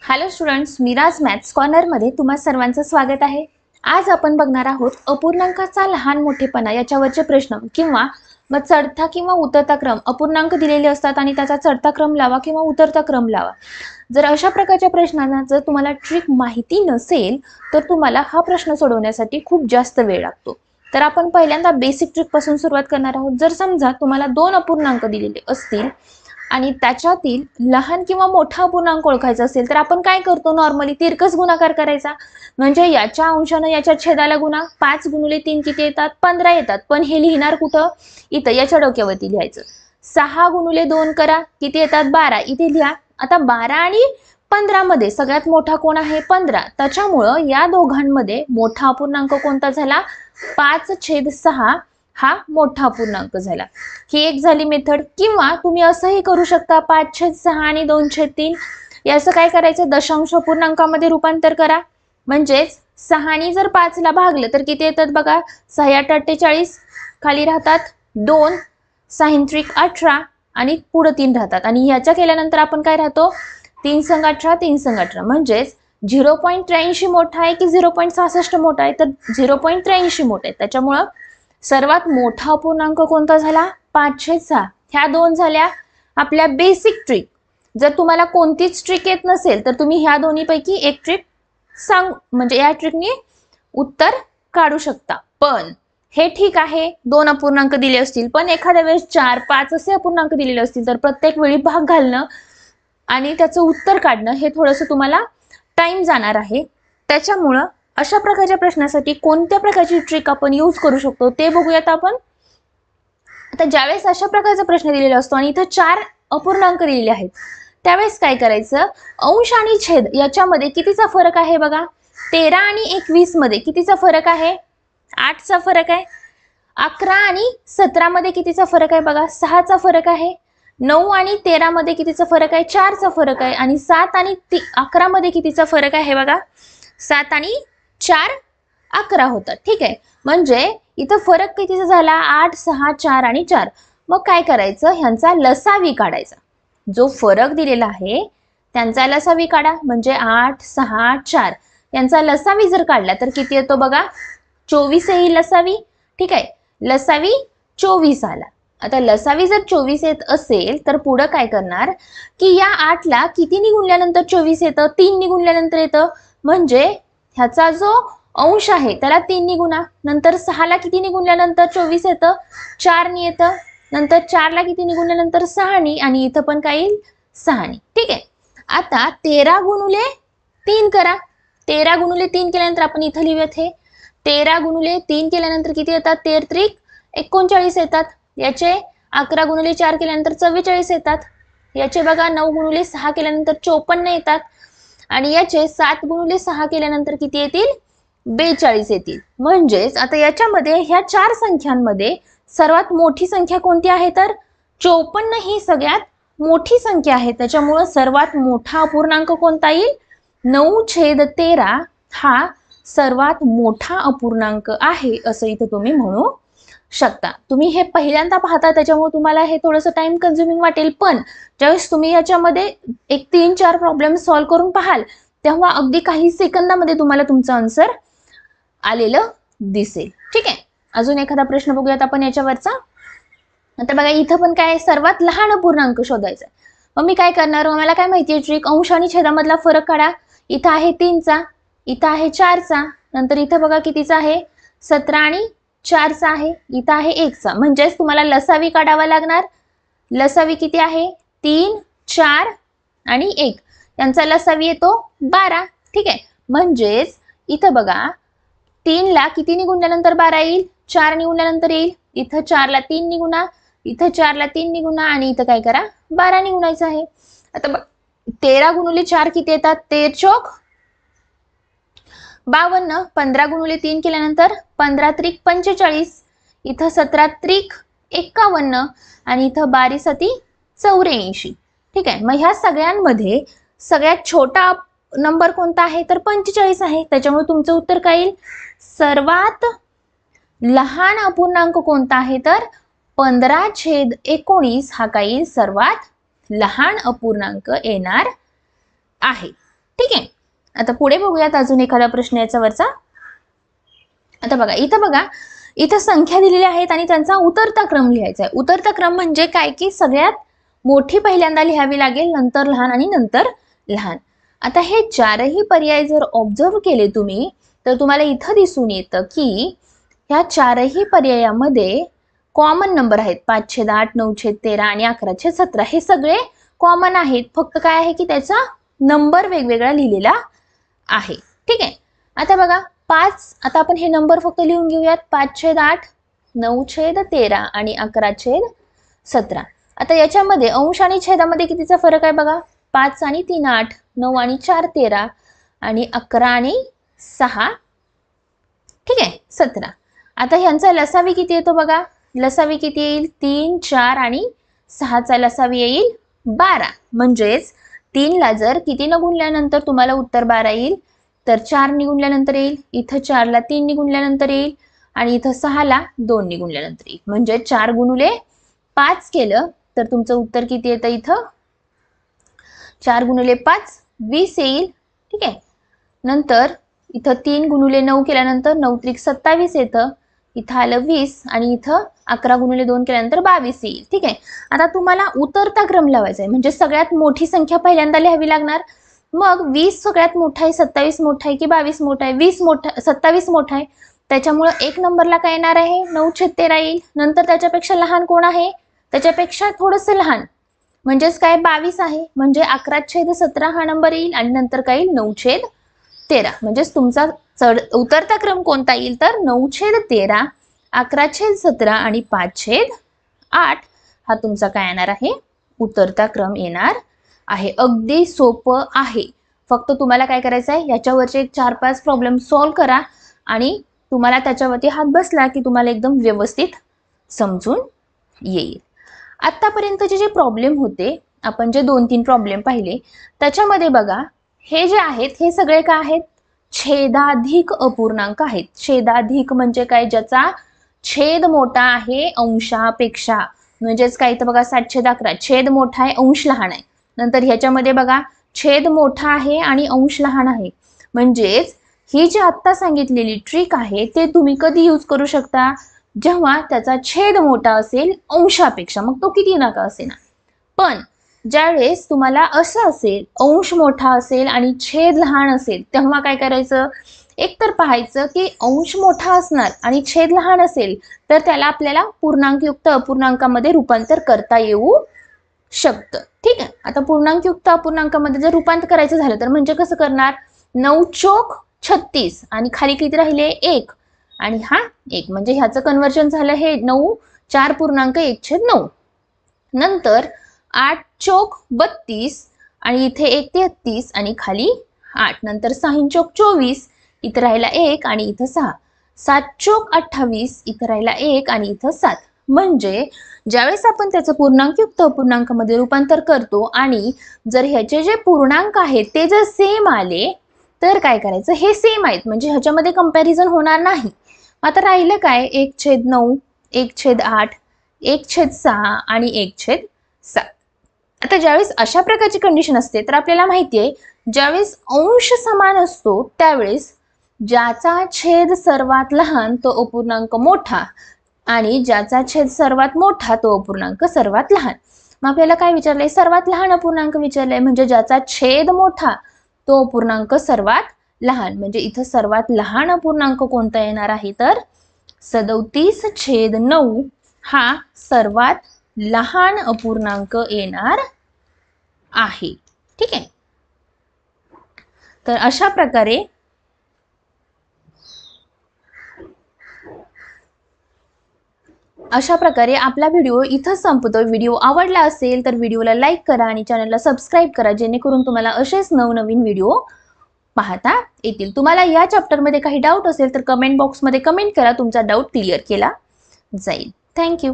Hello students, मीराज maths कॉर्नरमध्ये तुम्हा सर्वांचं स्वागत आहे। आज आपण बघणार आहोत अपूर्णांकाचा लहान मोठेपणा याच्यावरचे प्रश्न किंवा मग चढता किंवा उतरता क्रम। अपूर्णांक दिलेले असतात आणि त्याचा चढता क्रम लावा किंवा उतरता क्रम लावा। जर अशा प्रकारच्या प्रश्नांना जर तुम्हाला ट्रिक माहिती नसेल तर तुम्हाला हा प्रश्न सोडवण्यासाठी खूप जास्त वेळ लागतो। तर आपण पहिल्यांदा बेसिक ट्रिक पासून सुरुवात करणार आहोत। जर समजा तुम्हाला दोन अपूर्णांक दिलेले असतील आणि त्याच्यातील लहान किंवा मोठा अपूर्णांक ओळखायचा असेल तर आपण काय करतो, नॉर्मली तिरकस गुणाकार करायचा। म्हणजे याच्या अंशाने याच्या छेदाला गुणा, 5 गुणिले 3 किती येतात, 15 येतात। पण हे लिहिणार कुठं, इथं याच्या डोक्यावरती लिहायचं। 6 गुणिले 2 करा, किती येतात, 12, इथे लिहा। आता 12 आणि 15 मध्ये सगळ्यात मोठा कोण आहे, 15। त्याच्यामुळे या दोघांमध्ये मोठा अपूर्णांक कोणता झाला, 5/6 हा मोठा अपूर्णांक झाला। ही एक झाली मेथड। किंवा तुम्ही असंही करू शकता, 5/6 आणि 2/3 याचं काय करायचं, दशांश अपूर्णांकामध्ये रूपांतर करा। म्हणजेच 6 ने जर 5 ला भागलं तर किती येतात बघा, 6×8=48, खाली राहतात 2, 6×3=18 आणि पुढे 3 राहतात। आणि ह्याच्या केल्यानंतर आपण काय राहतो, 3×18 3×18 म्हणजेच 0.83 मोठा आहे की 0.66 मोठा आहे, तर 0.83 मोठा आहे। त्याच्यामुळे सर्वात मोठा अपूर्णांक कोणता झाला, 5/6। ह्या दोन झाल्या आपल्या बेसिक ट्रिक। जर तुम्हाला कोणतीच ट्रिक येत नसेल तर तुम्ही ह्या दोन्हीपैकी एक ट्रिक सांग, म्हणजे या ट्रिकने उत्तर काढू शकता। पण हे ठीक आहे, दोन अपूर्णांक दिले असतील, पण एखाद्या वेळेस 4, 5 असे अपूर्णांक दिलेले असतील तर प्रत्येक वेळी भाग घालणं आणि त्याचं उत्तर काढणं हे थोडंसं तुम्हाला टाइम जाणार आहे। त्याच्यामुळे अशा प्रकारच्या प्रश्नासाठी कोणत्या प्रकारची ट्रिक आपण यूज करू शकतो ते बघूयात आपण। आता ज्यावेळेस अशा प्रकारचा प्रश्न दिलेला असतो आणि इथं 4 अपूर्णांक दिलेले आहेत त्यावेळेस काय करायचं, अंश आणि छेद याच्यामध्ये कितीचा फरक आहे बघा, 13 आणि 21 मध्ये कितीचा फरक आहे, 8चा फरक आहे। 11 आणि 17 मध्ये कितीचा फरक आहे बघा, 6चा फरक आहे। 9 आणि 13 मध्ये कितीचा फरक आहे, 4चा फरक आहे। आणि 7 आणि 11 मध्ये कितीचा फरक आहे बघा, 7 आणि 4 11 होता। ठीक आहे, म्हणजे इथं फरक कितीचा झाला, 8, 6, 4 आणि 4। मग काय करायचं, ह्यांचा लसावी काढायचा। जो फरक दिलेला आहे त्यांचा लसावी काढा, म्हणजे 8, 6, 4 यांचा लसावी जर काढला तर किती येतो बघा, 24 येईल लसावी। ठीक आहे, लसावी 24 आला। आता लसावी जर 24 येत असेल तर पुढे काय करणार की या 8 ला किती गुणल्यानंतर 24 येतं, 3 गुणल्यानंतर येतं। म्हणजे ह्याचा जो अंश आहे त्याला 3 गुणा, नंतर 6 ला किती गुणल्यानंतर 24 येतं, 4 ने येतं। नंतर 4 ला किती गुणल्यानंतर 6 ने, आणि इथं पण काय येईल, 6 ने। ठीक आहे, आता 13 गुणिले 3 करा। 13 गुणिले 3 केल्यानंतर आपण इथं लिहूयात, हे 13 गुणिले 3 केल्यानंतर किती येतात, 13×3=39 येतात। याचे 11 गुणिले 4 केल्यानंतर 44 येतात। याचे बघा 9 गुणिले 6 केल्यानंतर 54 येतात। आणि याचे 7 गुणिले 6 केल्यानंतर किती येतील, 42 येतील। म्हणजेच आता याच्यामध्ये ह्या 4 संख्यांमध्ये सर्वात मोठी संख्या कोणती आहे, तर 54 ही सगळ्यात मोठी संख्या आहे। त्याच्यामुळे सर्वात मोठा अपूर्णांक कोणता येईल, 9/13 हा सर्वात मोठा अपूर्णांक आहे असं इथं तुम्ही म्हणू शकता। तुम्ही हे पहिल्यांदा पाहता त्याच्यामुळे तुम्हाला हे थोडंसं टाइम कन्झ्युमिंग वाटेल, पण ज्यावेळेस तुम्ही याच्यामध्ये एक 3-4 प्रॉब्लेम सॉल्व्ह करून पाहाल तेव्हा अगदी काही सेकंदामध्ये तुम्हाला तुमचं आन्सर आलेलं दिसेल। ठीक आहे, अजून एखादा प्रश्न बघूयात आपण याच्यावरचा। आता बघा इथं पण काय, सर्वात लहान अपूर्णांक शोधायचा। मग मी काय करणार, मला काय माहितीये ट्रिक, अंश आणि छेदामधला फरक काढा। इथं आहे 3चा, इथं आहे 4चा, नंतर इथं बघा कितीचा आहे, 17 आणि 4चा आहे, इथं आहे 1चा। म्हणजेच तुम्हाला लसावी काढावा लागणार। लसावी किती आहे, 3, 4 आणि 1 यांचा लसावी येतो 12। ठीक आहे, म्हणजेच इथं बघा 3 ला किती गुणल्यानंतर 12 येईल, 4 ने गुणल्यानंतर येईल। इथं 4 ला 3 ने गुणा, इथं 4 ला 3 ने गुणा, आणि इथं काय करा, 12 ने गुणायचं आहे। आता 13 गुणिले 4 किती येतात, 13×4 52। 15 गुणिले 3 केल्यानंतर 15×3=45। इथं 17×3=51 आणि इथं 12×7=84। ठीक आहे, मग ह्या सगळ्यांमध्ये सगळ्यात छोटा नंबर कोणता आहे, तर 45 आहे। त्याच्यामुळे तुमचं उत्तर काय येईल, सर्वात लहान अपूर्णांक कोणता आहे, तर 15/19 हा काय येईल, सर्वात लहान अपूर्णांक येणार आहे। ठीक आहे, आता पुढे बघूयात अजून एखादा प्रश्न याचा वरचा. आता बघा इथं संख्या दिलेल्या आहेत आणि त्यांचा उतरता क्रम लिहायचा आहे. उतरता क्रम म्हणजे काय की सगळ्यात मोठी पहिल्यांदा लिहावी लागेल, नंतर लहान आणि नंतर लहान. आता हे चारही पर्याय जर ऑब्झर्व केले तुम्ही तर तुम्हाला इथं दिसून येतं की ह्या चारही पर्यायामध्ये कॉमन नंबर आहेत. 5/8, 9/13 आणि 11/17 हे सगळे कॉमन आहेत. फक्त काय आहे की त्याचा नंबर वेगवेगळा लिहिलेला आहे. ठीक आहे, आता बघा 5, आता आपण हे नंबर फक्त लिहून घेऊयात. 5/8, 9/13 आणि 11/17. आता याच्यामध्ये अंश आणि छेदामध्ये कितीचा फरक आहे बघा. 5 आणि 3 8, 9 आणि 4 13 आणि 11 आणि 6 ठीक आहे 17. आता ह्यांचा लसावी किती येतो बघा. लसावी किती येईल. 3 4 आणि 6चा लसावी येईल 12. म्हणजेच 3 ला जर किती न गुणल्यानंतर तुम्हाला उत्तर 12 येईल तर 4 ने गुणल्यानंतर येईल. इथं 4 ला 3 ने गुणल्यानंतर येईल आणि इथं 6 ला 2 ने गुणल्यानंतर येईल. म्हणजे 4 गुणुले 5 केलं तर तुमचं उत्तर किती येतं. इथं 4 गुणुले 5 20 येईल. ठीक आहे, नंतर इथं 3 गुणुले 9 केल्यानंतर 9 त्रिक 27 येतं. इथं आलं 20 आणि इथं 11 गुणुले 2 केल्यानंतर 22 येईल. ठीक आहे, आता तुम्हाला उतरता क्रम लावायचा आहे म्हणजे सगळ्यात मोठी संख्या पहिल्यांदा लिहावी लागणार. मग 20 सगळ्यात मोठा आहे, 27 मोठा आहे की 22 मोठा आहे. 20 मोठा, 27 मोठा आहे, त्याच्यामुळे एक नंबरला काय येणार आहे 9/13 येईल. नंतर त्याच्यापेक्षा लहान कोण आहे, त्याच्यापेक्षा थोडंसं लहान म्हणजेच काय 22 आहे, म्हणजे 11/17 हा नंबर येईल आणि नंतर काय येईल 9/13. म्हणजेच तुमचा उतरता क्रम कोणता येईल तर 9/13, 11/17 आणि 5/8 हा तुमचा काय येणार आहे उतरता क्रम येणार आहे. अगदी सोपं आहे. फक्त तुम्हाला काय करायचं आहे याच्यावरचे एक 4-5 प्रॉब्लेम सॉल्व्ह करा आणि तुम्हाला त्याच्यावरती हात बसला की तुम्हाला एकदम व्यवस्थित समजून येईल. आतापर्यंतचे जे प्रॉब्लेम होते, आपण जे 2-3 प्रॉब्लेम पाहिले त्याच्यामध्ये बघा हे जे आहेत हे सगळे काय आहेत छेदाधिक अपूर्णांक आहेत. छेदाधिक म्हणजे काय, ज्याचा छेद मोठा आहे अंशापेक्षा. म्हणजेच काय तर बघा 7/11 छेद मोठा आहे अंश लहान आहे. नंतर ह्याच्यामध्ये बघा छेद मोठा आहे आणि अंश लहान आहे. म्हणजेच ही जी आत्ता सांगितलेली ट्रिक आहे ते तुम्ही कधी यूज करू शकता, जेव्हा त्याचा छेद मोठा असेल अंशापेक्षा, मग तो किती नका असे ना. पण ज्यावेळेस तुम्हाला असं असेल अंश मोठा असेल आणि छेद लहान असेल तेव्हा काय करायचं, एकतर पाहायचं की अंश मोठा असणार आणि छेद लहान असेल तर त्याला आपल्याला पूर्णांकयुक्त अपूर्णांकामध्ये रूपांतर करता येऊ शकतं. ठीक आहे, आता पूर्णांकयुक्त अपूर्णांकामध्ये जर रूपांतर करायचं झालं तर म्हणजे कसं करणार, 9 चोक 36 आणि खाली किती राहिले 1 आणि हा 1, म्हणजे ह्याचं कन्व्हर्जन झालं हे 9 4.1/9. नंतर 8 चोक 32 आणि इथे 1 33 आणि खाली 8. नंतर 6 चोक 24 इथं राहिला 1 आणि इथं 6. 7 चोक 28 इथं राहिला 1 आणि इथं 7. म्हणजे ज्यावेळेस आपण त्याचं पूर्णांकयुक्त अपूर्णांकामध्ये रूपांतर करतो आणि जर ह्याचे जे पूर्णांक आहेत ते जर सेम आले तर काय करायचं, हे सेम आहेत म्हणजे ह्याच्यामध्ये कंपॅरिझन होणार नाही. आता राहिलं काय 1/9, 1/8, 1/6 आणि 1/7. आता ज्यावेळेस अशा प्रकारची कंडिशन असते तर आपल्याला माहिती आहे ज्यावेळेस अंश समान असतो त्यावेळेस ज्याचा छेद सर्वात लहान तो अपूर्णांक मोठा आणि ज्याचा छेद सर्वात मोठा तो अपूर्णांक सर्वात लहान. मग आपल्याला काय विचारलंय, सर्वात लहान अपूर्णांक विचारलंय म्हणजे ज्याचा छेद मोठा तो अपूर्णांक सर्वात लहान. म्हणजे इथं सर्वात लहान अपूर्णांक कोणता येणार आहे तर 37/9 हा सर्वात लहान अपूर्णांक येणार आहे. ठीक आहे, तर अशा प्रकारे आपला व्हिडिओ इथं संपतो. व्हिडिओ आवडला असेल तर व्हिडिओला लाईक करा आणि चॅनलला सबस्क्राईब करा जेणेकरून तुम्हाला असेच नवनवीन व्हिडिओ पाहता येतील. तुम्हाला या चॅप्टरमध्ये काही डाऊट असेल तर कमेंट बॉक्समध्ये कमेंट करा, तुमचा डाऊट क्लिअर केला जाईल. थँक्यू.